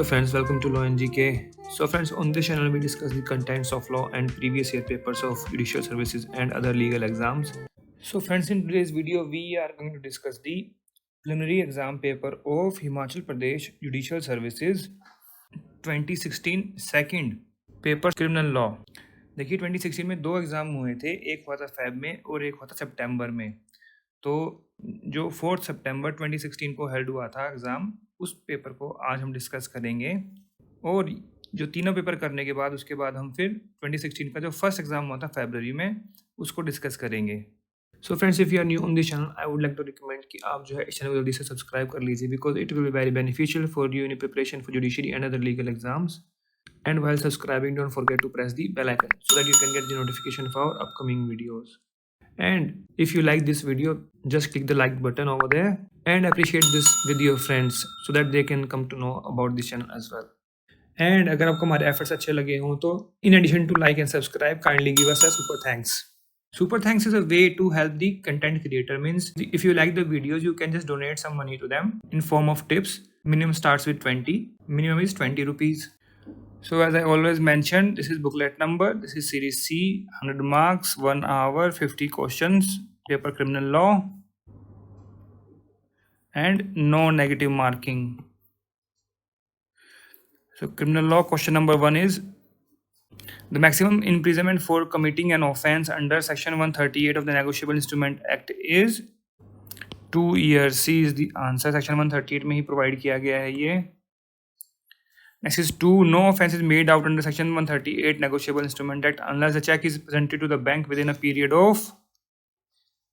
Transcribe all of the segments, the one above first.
friends, welcome to Law and GK. So friends, on this channel we discuss the contents of law and previous year papers of judicial services and other legal exams. So friends, in today's video we are going to discuss the preliminary exam paper of Himachal Pradesh Judicial Services 2016 second paper criminal law. देखिए 2016 में दो exam हुए थे, एक हुआ था Feb में और एक हुआ था सितंबर में। तो जो 4 सितंबर 2016 को हेल्ड हुआ था एग्ज़ाम, उस पेपर को आज हम डिस्कस करेंगे। और जो तीनों पेपर करने के बाद उसके बाद हम फिर 2016 का जो फर्स्ट एग्ज़ाम हुआ था फरवरी में, उसको डिस्कस करेंगे। So friends, if you are new on this channel, I would like to recommend कि आप जो है इस चैनल को जल्दी से सब्सक्राइब कर लीजिए, because it will be very beneficial for you in preparation for judiciary and other legal exams. And while subscribing, don't forget to press the bell icon so that you can get the notification for our upcoming videos. And if you like this video, just click the like button over there and appreciate this with your friends so that they can come to know about this channel as well. And अगर आपको हमारे efforts अच्छे लगे हों तो in addition to like and subscribe, kindly give us a super thanks. Super thanks is a way to help the content creator. Means if you like the videos, you can just donate some money to them in form of tips. Minimum starts with 20. Minimum is 20 rupees. So as I always mention, this is booklet number, this is series C, 100 marks, 1 hour, 50 questions, paper criminal law, and no negative marking. So criminal law question number 1 is, the maximum imprisonment for committing an offence under section 138 of the Negotiable Instrument Act is 2 years. C is the answer. section 138 में ही provide किया गया है ये. Next is 2. No offence is made out under section 138 Negotiable Instrument Act unless the check is presented to the bank within a period of.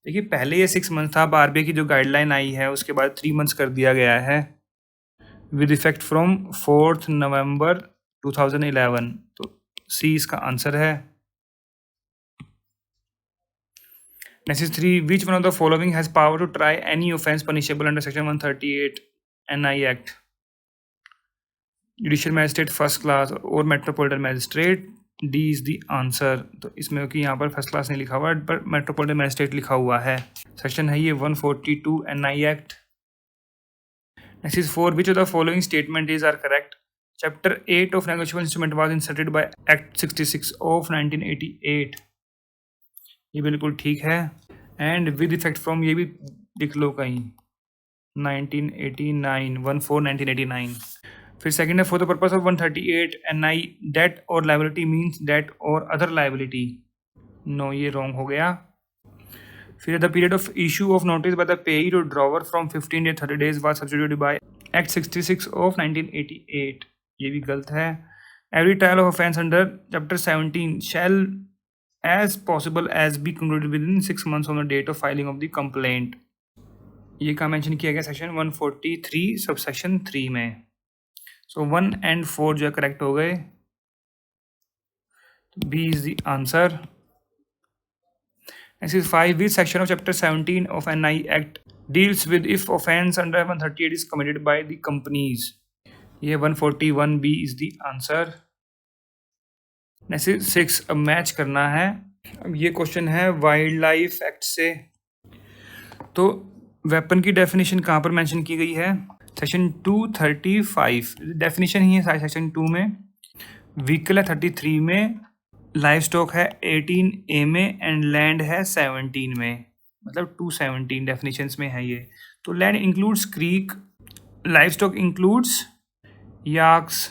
देखिए पहले ये 6 month था, अब आरबीआई की जो गाइडलाइन आई है उसके बाद 3 मंथ्स कर दिया गया है विद इफेक्ट फ्रॉम 4 नवंबर 2011. तो सी इसका आंसर है. Next is 3. Which one of the following has power to try any offence punishable under section 138 NI act? Judicial magistrate first class और metropolitan magistrate. D is the answer. तो इसमें कि यहाँ पर first class नहीं लिखा हुआ है पर मेट्रोपॉलिटन मैजिस्ट्रेट लिखा हुआ है. सेक्शन है ये 142 NI act. Next is 4. Which of the following statement is are correct? Chapter 8 of negotiable instrument was inserted by act 66 of 1988. ये बिल्कुल ठीक है. एंड विद इफेक्ट फ्रॉम ये भी लिख लो कहीं 1989 14/1989. फिर सेकंड है, for the purpose of 138 NI debt और लाइबिलिटी मीन्स डेट और अदर लाइबिलिटी. नो, ये रॉन्ग हो गया. फिर the period of issue of notice by the payee to drawer from 15 to 30 days was substituted by act 66 of 1988. ये भी गलत है. Every trial of offence under chapter 17 shall as possible as be concluded within 6 months on the date of filing of the complaint. ये का mention किया गया section 143 subsection 3 में. सो 1 and 4 जो है करेक्ट हो गए. B is the answer. Next is 5. Which section of chapter 17 of NI act deals with if offence under 138 is committed by the companies? ये 141. B is the answer. Next is 6. अब match करना है. अब ये question है wild life act से. तो weapon की डेफिनेशन कहाँ पर मेंशन की गई है? सेक्शन 235. डेफिनेशन ही है सेक्शन 2 में. व्हीकल है 33 में, लाइव स्टॉक है 18A में एंड लैंड है 17 में. मतलब 217 डेफिनेशंस में है ये. तो land includes creek, livestock includes yaks,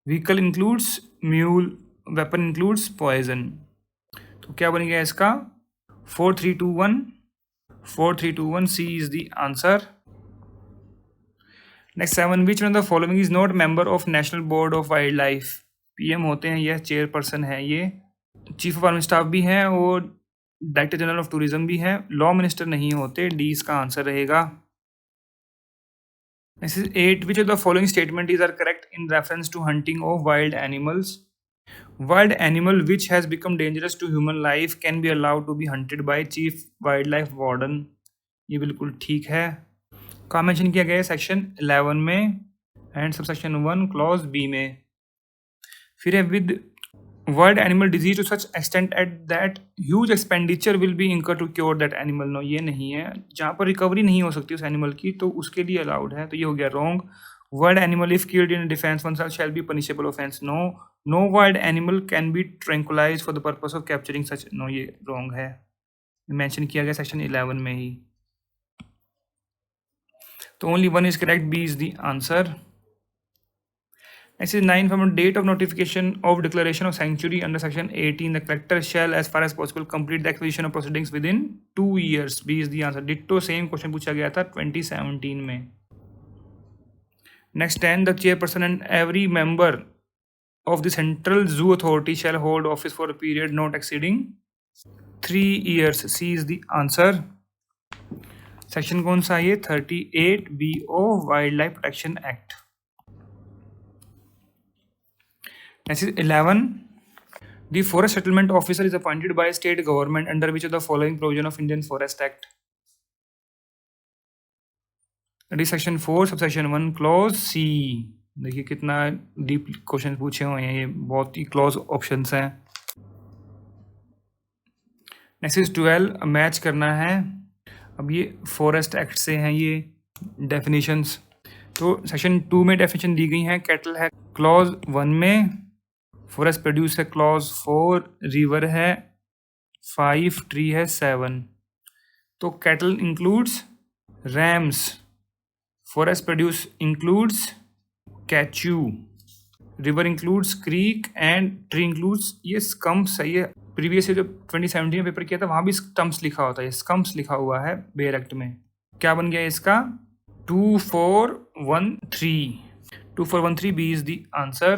vehicle includes mule, weapon includes poison. तो क्या बन गया इसका? 4321. 4321. C is the answer. Next 7. Which one of the following is not member of national board of wildlife? PM होते हैं, यह chairperson है, ये चीफ ऑफ आर्मी स्टाफ भी हैं और डायरेक्टर जनरल ऑफ टूरिज्म भी है. लॉ मिनिस्टर नहीं होते. डी इसका आंसर रहेगा. Next is 8. Which of the following statement is are correct in reference to hunting of wild animals? Wild animal which has become dangerous to human life can be allowed to be hunted by chief wild life warden. ये बिल्कुल ठीक है. का mention किया गया है section 11 में and sub section 1 clause B में. फिर है with world animal disease to such extent at that huge expenditure will be incur to cure that animal. No, ये नहीं है. जहाँ पर रिकवरी नहीं हो सकती उस एनिमल की तो उसके लिए अलाउड है. तो ये हो गया wrong. Wild animal if killed in defense oneself shall be punishable offense. No wild animal can be tranquilized for the purpose of capturing such. No, ये wrong है, मेंशन किया गया सेक्शन 11 में ही. तो only one is correct. B is the answer. Next is 9. From a date of notification of declaration of sanctuary under section 18, the collector shall as far as possible complete the acquisition of proceedings within 2 years. B is the answer. Ditto same question पूछा गया था 2017 में. Next 10. The chairperson and every member of the Central Zoo Authority shall hold office for a period not exceeding 3 years. C is the answer. Section कौन सा है ये? 38 BO wild life protection act. Next is 11. The forest settlement officer is appointed by state government under which of the following provision of Indian Forest Act? That is section 4 subsection 1 clause C. देखिए कितना deep question पूछे हुए हैं, ये बहुत ही close options हैं. Next is 12. Match करना है. अब ये फॉरेस्ट एक्ट से हैं ये डेफिनेशंस. तो सेक्शन 2 में डेफिनेशन दी गई हैं. कैटल है क्लॉज 1 में, फॉरेस्ट प्रोड्यूस है क्लॉज 4, रिवर है 5, ट्री है 7. तो cattle includes rams, forest produce includes catechu, river includes creek and tree includes ये स्कम्प्स है. ये प्रीवियस जो 2017 में पेपर किया था वहाँ भी स्टम्प्स लिखा होता है, स्कम्प्स लिखा हुआ है बेयर एक्ट में. क्या बन गया इसका? 2413. 2413 B is the answer.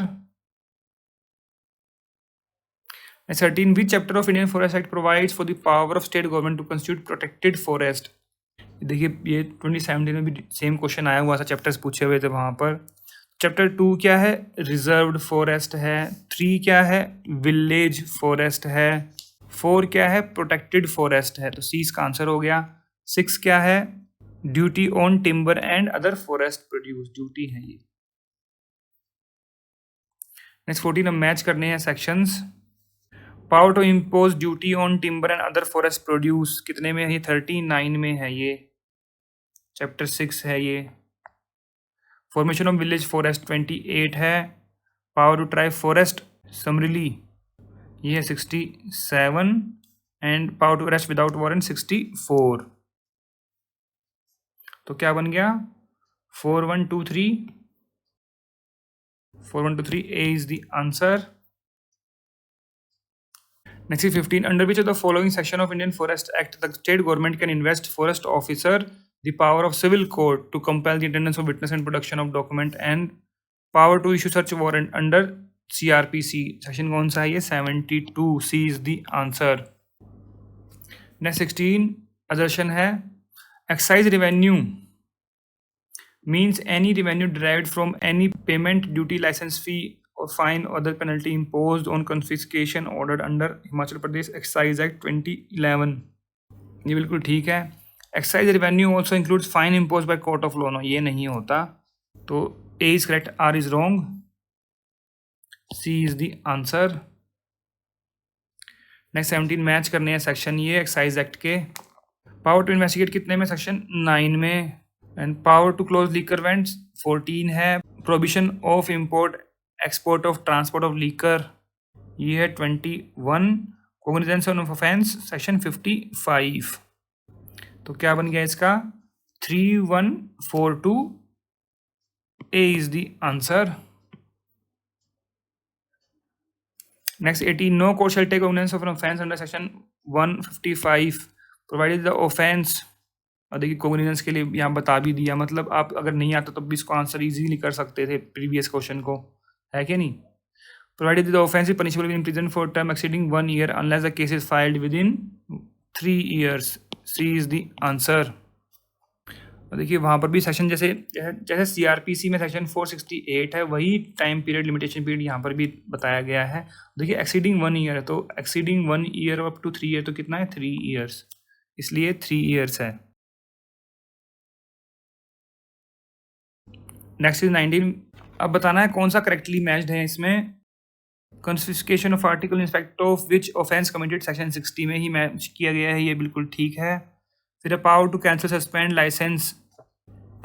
13. Which chapter of Indian Forest Act provides for the power of state government to constitute protected forest? देखिए ये 2017 में भी सेम क्वेश्चन आया हुआ था, चैप्टर्स पूछे हुए थे वहाँ पर. चैप्टर 2 क्या है? रिजर्व्ड फॉरेस्ट है. 3 क्या है? विलेज फॉरेस्ट है. 4 क्या है? प्रोटेक्टेड फॉरेस्ट है. तो C इसका आंसर हो गया. 6 क्या है? Duty on timber and other forest produce, duty है ये. नेक्स्ट 14. हम मैच करने हैं sections. Power to impose duty on timber and other forest produce कितने में है ये? 39 में है ये. चैप्टर 6 है ये. फॉर्मेशन ऑफ विलेज फॉरेस्ट 28 है. Power to try forest summarily ये है 67 and power to arrest without warrant 64. तो क्या बन गया? 4123. 4123 A is the answer. Next is 15. Under which of the following section of Indian Forest Act the state government can invest forest officer the power of civil court to compel the attendance of witness and production of document and power to issue search warrant under CRPC? Section कौन सा है ये? 72. C is the answer. Next 16. assertion है excise revenue means any revenue derived from any payment, duty, license fee or fine or other penalty imposed on confiscation ordered under Himachal Pradesh Excise Act 2011. ये बिल्कुल ठीक है. Excise revenue also includes fine impose by court of law. No ये नहीं होता. तो A is correct, R is wrong. C is the answer. Next 17 match करने हैं सेक्शन ये एक्साइज एक्ट के. पावर टू इन्वेस्टिगेट कितने में? सेक्शन 9 में. And power to close liquor vends 14 है. Prohibition of import export of transport of liquor ये है 21. Cognizance of offence section 55. तो क्या बन गया इसका? 3142 A is the answer. Next 18. No court shall take cognizance of an offence under section 155 provided the offence. और देखिए कोग्निजेंस के लिए यहाँ बता भी दिया, मतलब आप अगर नहीं आता तो भी इसको आंसर इजीली कर सकते थे प्रीवियस क्वेश्चन को, है क्या नहीं? Provided the offence is punishable in prison for term exceeding 1 year unless the case is filed within 3 years. C is the answer. देखिए वहाँ पर भी सेक्शन जैसे CRPC में सेक्शन 468 है, वही टाइम पीरियड लिमिटेशन पीरियड यहाँ पर भी बताया गया है. देखिए एक्सीडिंग 1 ईयर है, तो exceeding 1 year up to 3 year तो कितना है? 3 ईयर्स, इसलिए 3 ईयर्स है. Next is 19. अब बताना है कौन सा करेक्टली मैच्ड है इसमें. Confiscation of article in respect of which offence committed section 60 में ही मैच किया गया है, ये बिल्कुल ठीक है. फिर power to cancel suspend licence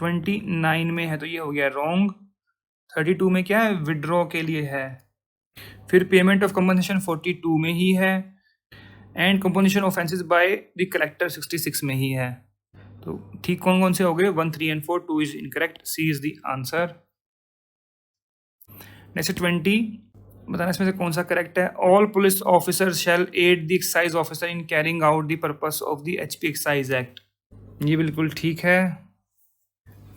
29 में है, तो ये हो गया रॉन्ग. 32 में क्या है, विड्रॉ के लिए है। फिर पेमेंट ऑफ कंपनसेशन 42 में ही है, and composition offences by the collector 66 में ही है। तो ठीक कौन कौन से हो गए, 1, 3 and 4, 2 is incorrect, C is the answer. Next 20, बताना इसमें से कौन सा करेक्ट है। All police officers shall aid the excise officer in carrying out the purpose of the HP excise act, ये बिल्कुल ठीक है।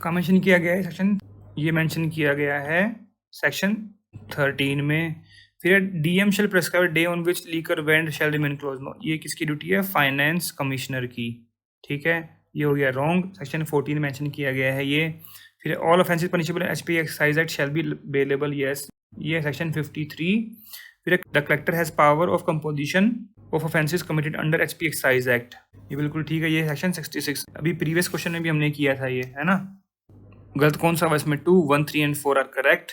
कहाँ मेंशन किया गया है सेक्शन, ये मेंशन किया गया है सेक्शन 13 में। फिर DM shall prescribe day on which liquor vend shall remain close, ये किसकी ड्यूटी है, फाइनेंस कमिश्नर की, ठीक है, ये हो गया रॉन्ग, सेक्शन 14 मेंशन किया गया है ये। फिर all offences punishable in HP excise act shall be bailable, yes, ये सेक्शन 53। फिर the collector has power of composition of offences committed under HP excise act, ये बिल्कुल ठीक है, ये सेक्शन 66। अभी प्रीवियस क्वेश्चन में भी हमने किया था ये, है ना। गलत कौन सा हुआ इसमें, 2, 1, 3 and 4 are correct,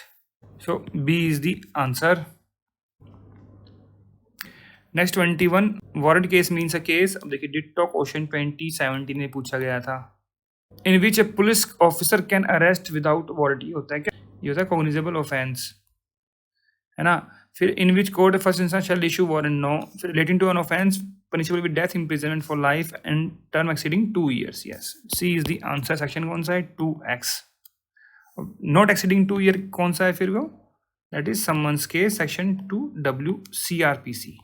so B is the answer. Next 21, warrant case means a case. अब देखिए डिट्टो क्वेश्चन 2017 में पूछा गया था। In which a police officer can arrest without warrant, ये होता है क्या, ये होता है कॉग्निजेबल ऑफेंस, है ना। फिर in which court first instance shall issue warrant, no. फिर relating to an offence punishable with death, imprisonment for life and term exceeding 2 years, yes, C is the answer. Section कौन सा है, 2X। Not exceeding 2 year कौन सा है फिर वो, that is summons case, section 2W CRPC।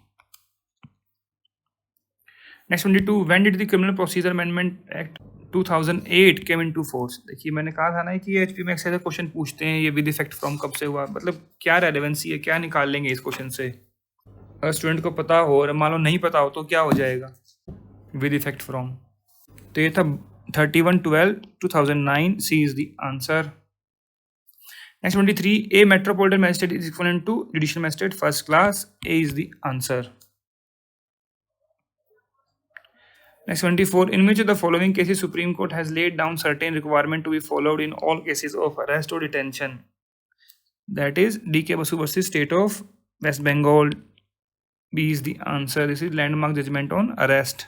Next 22, when did the criminal procedure amendment act 2008 came into force. देखिए मैंने कहा था ना कि ये एचपी में एक्सेस क्वेश्चन पूछते हैं, ये विद इफेक्ट फ्रॉम कब से हुआ, मतलब क्या रेलेवेंसी है, क्या निकाल लेंगे इस क्वेश्चन से। अगर स्टूडेंट को पता हो और मान लो नहीं पता हो तो क्या हो जाएगा, विद इफेक्ट फ्रॉम। तो ये था 31/12/2009, C is the answer. Next 23, a metropolitan magistrate is equivalent to judicial magistrate first class, A is the answer. Next 24, in which of the following cases Supreme Court has laid down certain requirement to be followed in all cases of arrest or detention? That is D.K. Basu versus State of West Bengal. B is the answer. This is landmark judgment on arrest.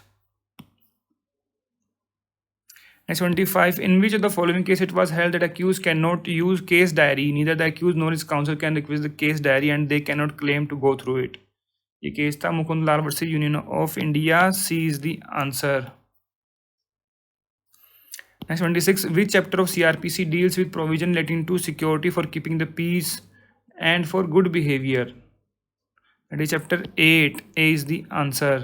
Next 25, in which of the following case it was held that accused cannot use case diary, neither the accused nor his counsel can request the case diary and they cannot claim to go through it. ये case था Mukund Lal versus union of India, C is the answer. Next 26, which chapter of CrPC deals with provision relating to security for keeping the peace and for good behaviour, that is chapter 8, A is the answer.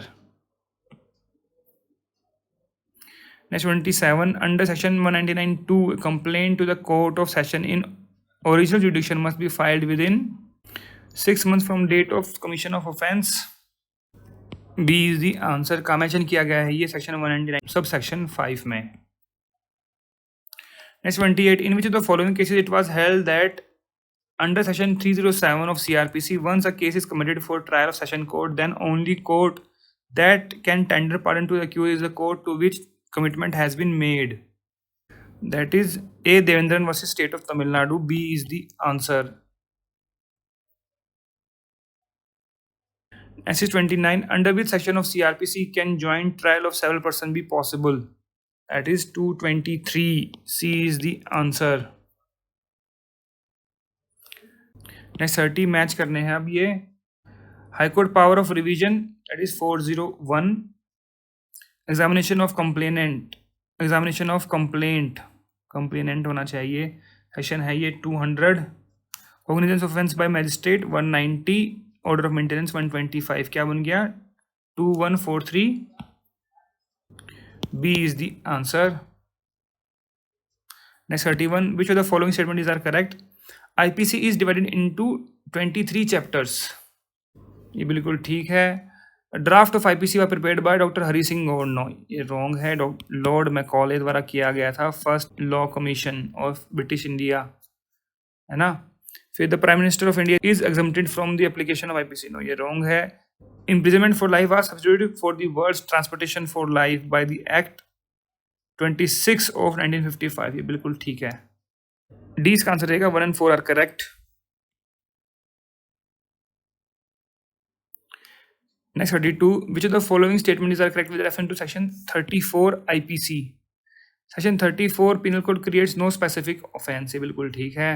Next 27, under section 199(2), complaint to the court of session in original jurisdiction must be filed within 6 months from date of commission of offence, B is the answer. का mention किया गया है ये section 199 sub section 5 में। Next 28, in which of the following cases it was held that under section 307 of CRPC, once a case is committed for trial of session court, then only court that can tender pardon to the accused is the court to which commitment has been made, that is A. Devendran versus State of Tamil Nadu, B is the answer। SC 29, under which section of CRPC can joint trial of several person be possible, that is 223, C is the answer। Next 30 match करने हैं अब ये। High court power of revision, that is 401। Examination of complainant, examination of complainant होना चाहिए, session है ये 200। Cognizance of offence by magistrate 190, order of maintenance 125, क्या बन गया 2143, B is the answer. Next 31, which of the following statement is are correct. IPC is divided into 23 chapters, ये बिल्कुल ठीक है। Draft of IPC was prepared by doctor Hari Singh Gaur, no ये wrong है, Lord Macaulay द्वारा किया गया था, first law commission of British India, है ना। फिर the prime minister of India is exempted from the application of IPC, no ये रॉन्ग है। Imprisonment for life was substituted for the words transportation for life by the Act 26 of 1955, ये बिल्कुल ठीक है। D इसका आंसर रहेगा, 1 and 4 are correct. Next 32, which of the following statement is are correct with reference to section 34 IPC। Section 34 penal code creates no specific offence, ये बिल्कुल ठीक है।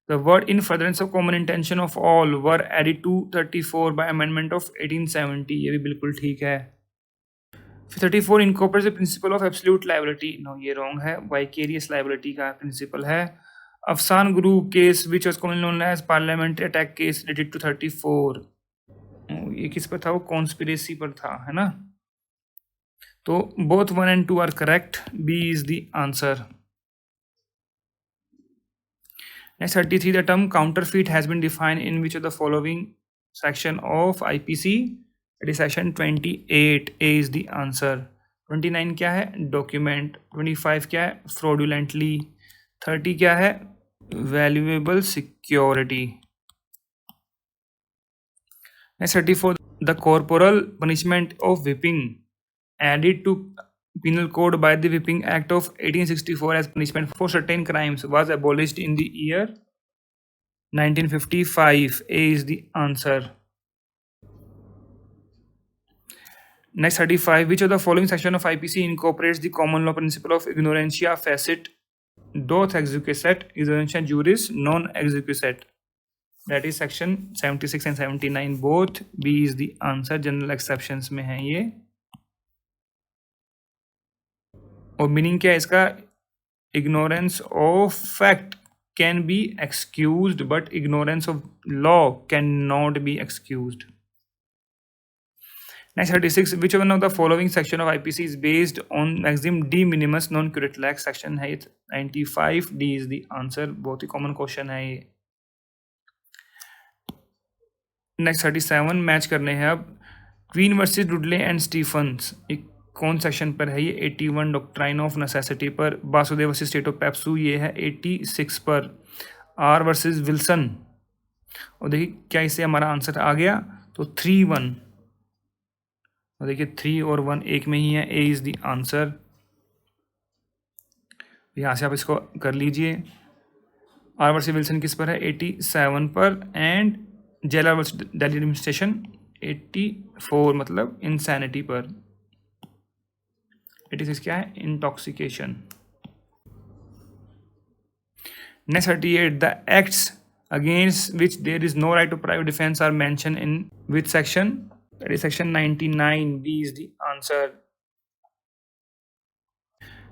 The word in furtherance of common intention of all were added to 34 by amendment of 1870. ये भी बिल्कुल ठीक है. 34 incorporates the principle of absolute liability. No, ये wrong है. Vicarious liability का principle है. अफसान गुरु case which was commonly known as parliamentary attack case related to 34. ये किस पर था? वो conspiracy पर था, है ना? तो both 1 and 2 are correct. B is the answer. Next 33, the term counterfeit has been defined in which of the following section of IPC? It is section 28. A is the answer. 29 क्या है? Document. 25 क्या है? Fraudulently. 30 क्या है? Valuable security. Next 34, the corporal punishment of whipping added to Penal Code by the Whipping Act of 1864 as punishment for certain crimes was abolished in the year 1955. A is the answer. Next 35, which of the following section of IPC incorporates the common law principle of ignorantia facit doth exequisset ignorantia juris non exequisset? That is section 76 and 79. Both. B is the answer. General exceptions में है ये. और meaning क्या है इसका? Ignorance of fact can be excused, but ignorance of law cannot be excused. Next 36, which one of the following section of IPC is based on maxim de minimis non curate lax? Section है 95. D is the answer. बहुत ही common question है ये. Next 37, match करने हैं अब. Queen versus डुडले and Stephen's, कौन section पर है ये? 81. डॉक्ट्राइन ऑफ नेसेसिटी पर. Vasudev versus state of PEPSU, ये है 86 पर. आर वर्सेस विल्सन, और देखिए क्या इससे हमारा आंसर आ गया? तो 3-1. और देखिए 3 और 1 एक में ही है. ए इज द आंसर. यहाँ से आप इसको कर लीजिए. आर वर्सेस विल्सन किस पर है? 87 पर. And jailer versus Delhi administration 84, मतलब इंसैनिटी पर. 86 क्या है? Intoxication. Next 38, the acts against which there is no right to private defense are mentioned in which section? That is section 99. B is the answer.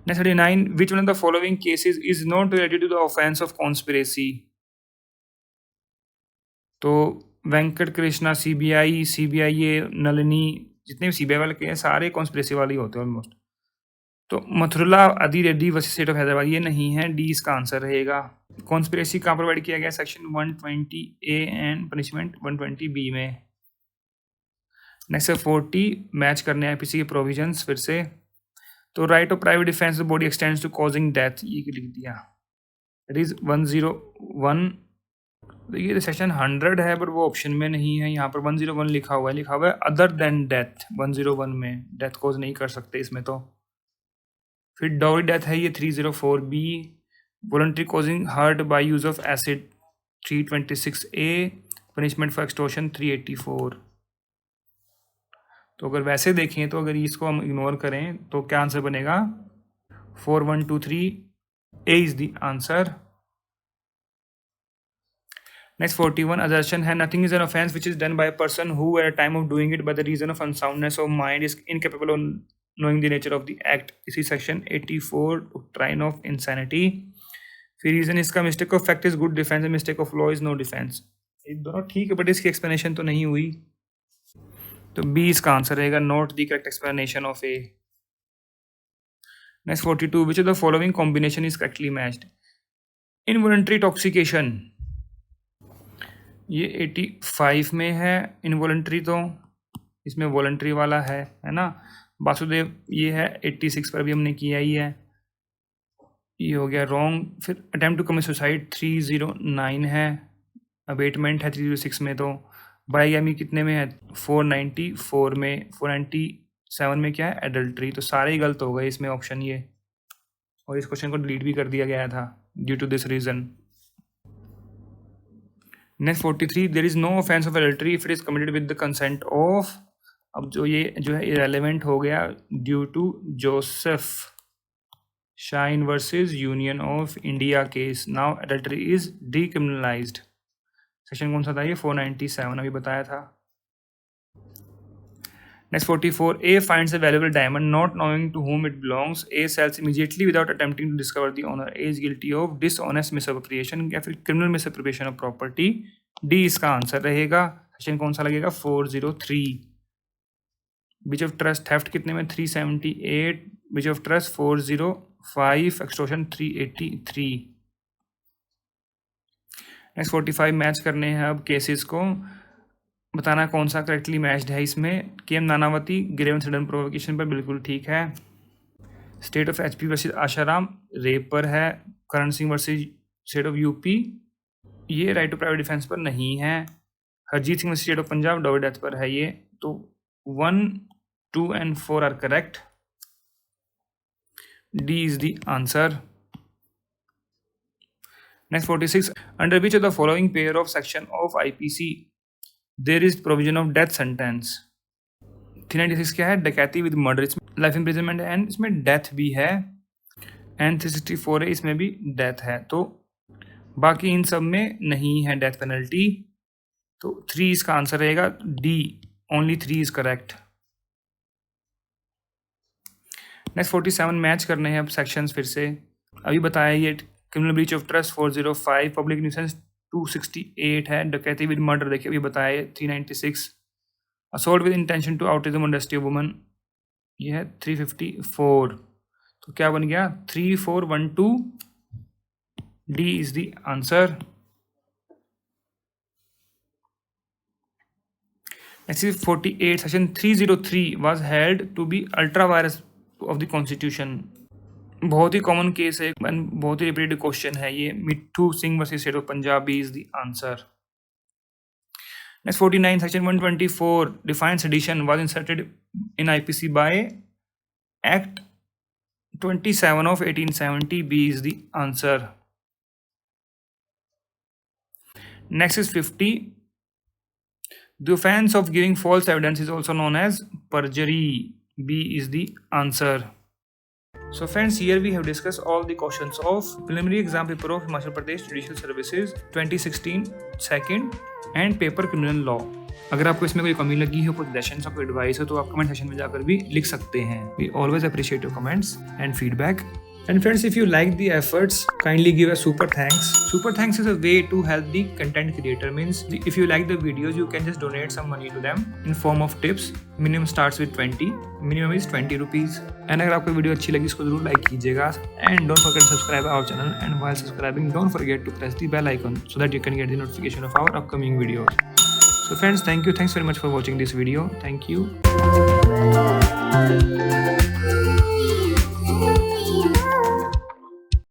Next 39, which one of the following cases is not related to the offense of conspiracy? तो Venkat Krishna CBI, ये नलिनी, जितने भी CBI वाले के हैं सारे conspiracy वाले ही होते हैं ऑलमोस्ट. तो मथुरला अदी Reddy versus state of Hyderabad, ये नहीं है. डी इसका आंसर रहेगा. कॉन्स्पिरेसी कहाँ प्रोवाइड किया गया? Section 120A and punishment 120B में. नेक्स्ट 40, मैच करने हैं IPC के प्रोविजंस फिर से. तो right of private defence body extends to causing death, ये लिख दिया. It is 101. देखिए सेक्शन 100 है बट वो ऑप्शन में नहीं है. यहाँ पर 101 लिखा हुआ है अदर देन डेथ. 101 में डेथ कॉज नहीं कर सकते इसमें. तो फिर डाउरी डेथ है ये 304B. Voluntary causing hurt by use of acid 326A. Punishment for extortion 384. तो अगर वैसे देखें तो अगर इसको हम इग्नोर करें तो क्या आंसर बनेगा? 4123. A is the answer. Next 41, assertion है nothing is an offense which is done by a person who at a time of doing it by the reason of unsoundness of mind is incapable of knowing the nature of the act. इसी section 84 doctrine of insanity. फिर reason इसका mistake of fact is good defense and mistake of law is no defense. ये दोनों ठीक है but इसकी explanation तो नहीं हुई. तो B इसका आंसर रहेगा. not the correct explanation of A. Next 42, which of the following combination is correctly matched? Involuntary intoxication, ये 85 में है. इनवॉलंटरी तो इसमें वॉलंटरी वाला है ना. वासुदेव ये है 86 पर भी हमने किया ही है. ये हो गया रॉन्ग. फिर अटेम्प्ट टू कमिट सुसाइड 309 है. अबेटमेंट है 306 में. तो बाईगामी कितने में है? 494 में. 497 में क्या है? एडल्ट्री. तो सारे ही गलत हो गए इसमें ऑप्शन ये. और इस क्वेश्चन को डिलीट भी कर दिया गया था due to this reason. Next 43, there is no offence of adultery if it is committed with the consent of. अब जो है इरेलीवेंट हो गया due to Joseph. Shine versus union of India case, now adultery is decriminalised. Section कौन सा था ये? 497 अभी बताया था। Next 44, A finds a valuable diamond not knowing to whom it belongs. A sells immediately without attempting to discover the owner. A is guilty of dishonest misappropriation या फिर criminal misappropriation of property. D इसका answer रहेगा। Section कौन सा लगेगा? 403। Breach of trust theft कितने में? 378। Breach of trust 405। Extortion 383। Next 45 match करने हैं अब केसेस को। बताना कौन सा करेक्टली मैच्ड है इसमें। K M Nanavati grave and sudden provocation पर बिल्कुल ठीक है। State of HP versus Asharam rape पर है। Karan Singh versus state of UP ये राइट टू प्राइवेट डिफेंस पर नहीं है। Harjeet Singh versus state of Punjab double death पर है ये। तो 1, 2 and 4 are correct. D is the answer. Next 46, under which of the following pair of section of IPC there is provision of death sentence. 396 क्या है? डकैती विद मर्डर, इसमें life imprisonment and इसमें death भी है। एंड 364 है, इसमें भी डेथ है। तो बाकी इन सब में नहीं है डेथ पेनल्टी। तो 3 इसका आंसर रहेगा। D only 3 is correct. Next 47 match करने हैं अब सेक्शंस फिर से। अभी बताया ये criminal breach of trust 405, public nuisance 268 है। डकैती विद मर्डर देखिए अभी बताया 396। Assault with intention to outreach the modesty of woman ये है 354। तो क्या बन गया? 3412। D is the answer. Next 48, section 303 was held to be ultra vires of the constitution. बहुत ही कॉमन केस है, बहुत ही रिपीटेड क्वेश्चन है ये। Mitthu Singh versus state of Punjab is the answer. Next 49, section 124 defined sedition was inserted in IPC by act 27 of 1870। B is the answer. Next is 50, the offence of giving false evidence is also known as perjury। B is the answer. So friends, here we have discussed all the questions of preliminary exam paper of Himachal Pradesh Judicial Services 2016 second and paper criminal law। अगर आपको इसमें कोई कमी लगी हो, कोई suggestions और कोई एडवाइस हो तो आप कमेंट सेक्शन में जाकर भी लिख सकते हैं। We always appreciate your comments and feedback। And friends, if you like the efforts, kindly give a super thanks. Super thanks is a way to help the content creator. Means if you like the videos, you can just donate some money to them in form of tips. Minimum starts with 20. Minimum is 20 rupees. And अगर आपको video अच्छी लगी इसको जरूर like कीजिएगा। And don't forget to subscribe our channel. And while subscribing, don't forget to press the bell icon so that you can get the notification of our upcoming videos. So friends, thank you. Thanks very much for watching this video. Thank you.